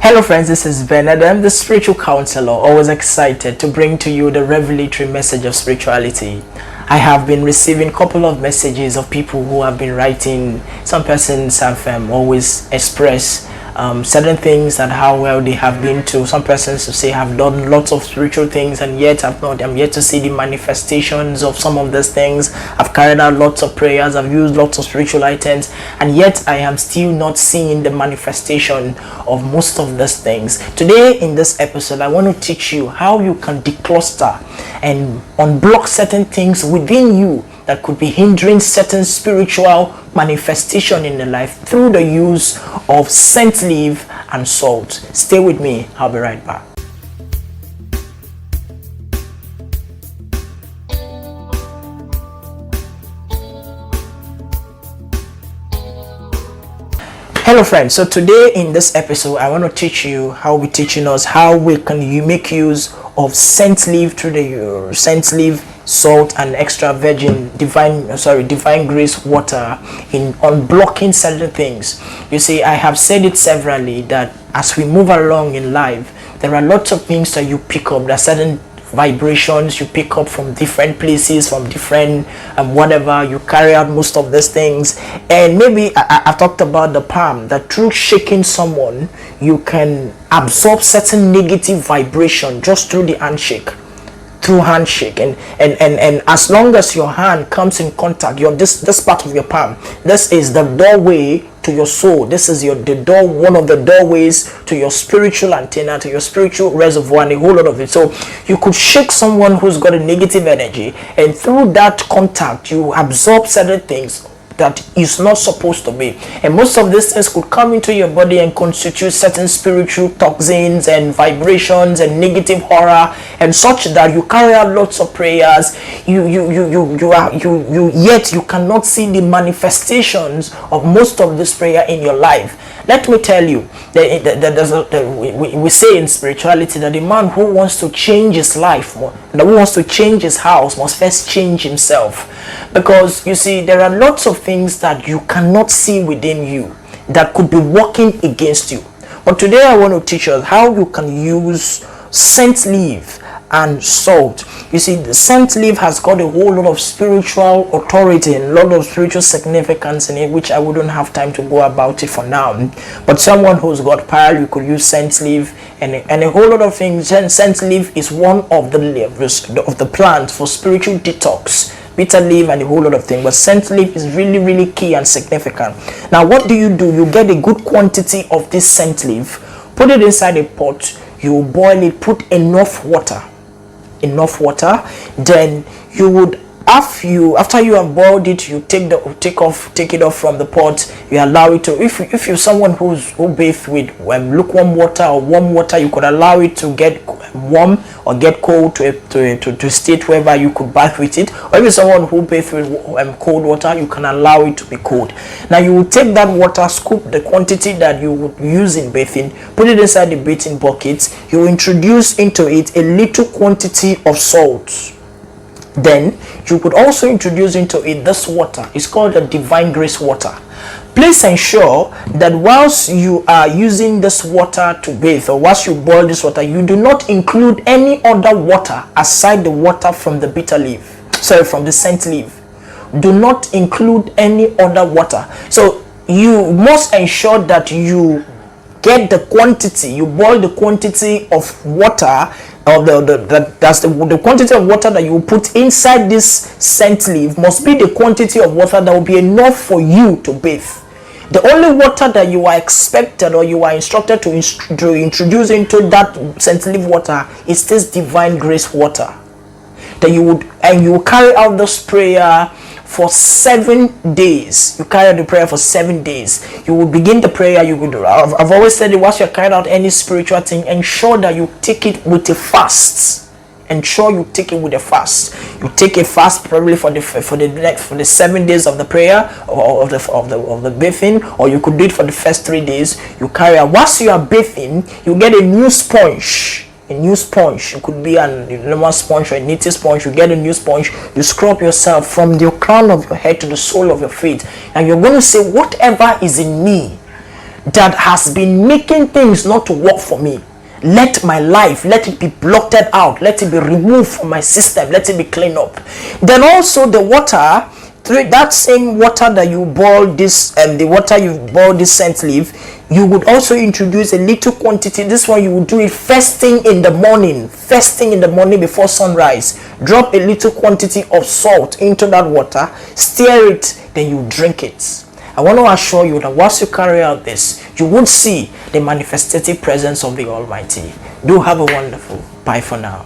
Hello friends, this is Ben and I'm the spiritual counselor, always excited to bring to you the revelatory message of spirituality. I have been receiving a couple of messages of people who have been writing. Some persons have always expressed certain things and how well they have been to. Some persons say have done lots of spiritual things and yet I'm yet to see the manifestations of some of these things. I've carried out lots of prayers, I've used lots of spiritual items, and yet I am still not seeing the manifestation of most of these things. Today in this episode, I want to teach you how you can decluster and unblock certain things within you that could be hindering certain spiritual manifestation in the life through the use of scent leaf and salt. Stay with me, I'll be right back. Hello friends, so today in this episode I want to teach you how we can make use of scent leaf through the scent leaf, salt and extra virgin divine grace water in unblocking certain things. You see, I have said it severally that as we move along in life, there are lots of things that you pick up. There are certain vibrations you pick up from different places, from different whatever. You carry out most of these things, and maybe I talked about the palm, that through shaking someone you can absorb certain negative vibration just through the handshake. And as long as your hand comes in contact, this part of your palm, this is the doorway to your soul. This is one of the doorways to your spiritual antenna, to your spiritual reservoir, and a whole lot of it. So you could shake someone who's got a negative energy, and through that contact you absorb certain things that is not supposed to be, and most of these things could come into your body and constitute certain spiritual toxins and vibrations and negative horror, and such that you carry out lots of prayers, yet you cannot see the manifestations of most of this prayer in your life. Let me tell you that we say in spirituality that the man who wants to change his life, that who wants to change his house, must first change himself. Because you see, there are lots of things that you cannot see within you that could be working against you. But today I want to teach us how you can use scent leaf and salt. You see, the scent leaf has got a whole lot of spiritual authority and a lot of spiritual significance in it, which I wouldn't have time to go about it for now. But someone who's got power, you could use scent leaf and a whole lot of things. Scent leaf is one of the plants for spiritual detox. Bitter leaf and a whole lot of things, but scent leaf is really key and significant. Now what do? You get a good quantity of this scent leaf, put it inside a pot, you boil it, put enough water, then you would, after you have boiled it, you take it off from the pot. You allow it to, if you're someone who bathes with lukewarm water or warm water, you could allow it to get warm or get cold to a state whereby you could bath with it. Or if you're someone who bathes with cold water, you can allow it to be cold. Now you will take that water, scoop the quantity that you would use in bathing, put it inside the bathing bucket. You will introduce into it a little quantity of salt. Then you could also introduce into it this water. It's called the divine grace water. Please ensure that whilst you are using this water to bathe, or whilst you boil this water, you do not include any other water aside the water from the from the scent leaf. Do not include any other water. So you must ensure that you get the quantity, you boil the quantity of water, or the quantity of water that you put inside this scent leaf must be the quantity of water that will be enough for you to bathe. The only water that you are expected or you are instructed to introduce into that scent leaf water is this divine grace water. That you will carry out this prayer for 7 days. You carry out the prayer for 7 days. You will begin the prayer. I've always said that once you're carrying out any spiritual thing, ensure that you take it with a fast. Ensure you take it with a fast. You take a fast probably for the 7 days of the prayer or of the bathing, or you could do it for the first 3 days. You carry out. Once you are bathing, you get a new sponge. It could be a normal sponge or a native sponge. You get a new sponge, you scrub yourself from the crown of your head to the sole of your feet, and you're going to say, whatever is in me that has been making things not to work for me, let my life, let it be blotted out, let it be removed from my system, let it be cleaned up. Then also the water, that same water that you boil this, the water you boil this scent leaf, you would also introduce a little quantity. This one you would do it first thing in the morning, before sunrise. Drop a little quantity of salt into that water, stir it, then you drink it. I want to assure you that once you carry out this, you would see the manifestative presence of the Almighty. Do have a wonderful bye for now.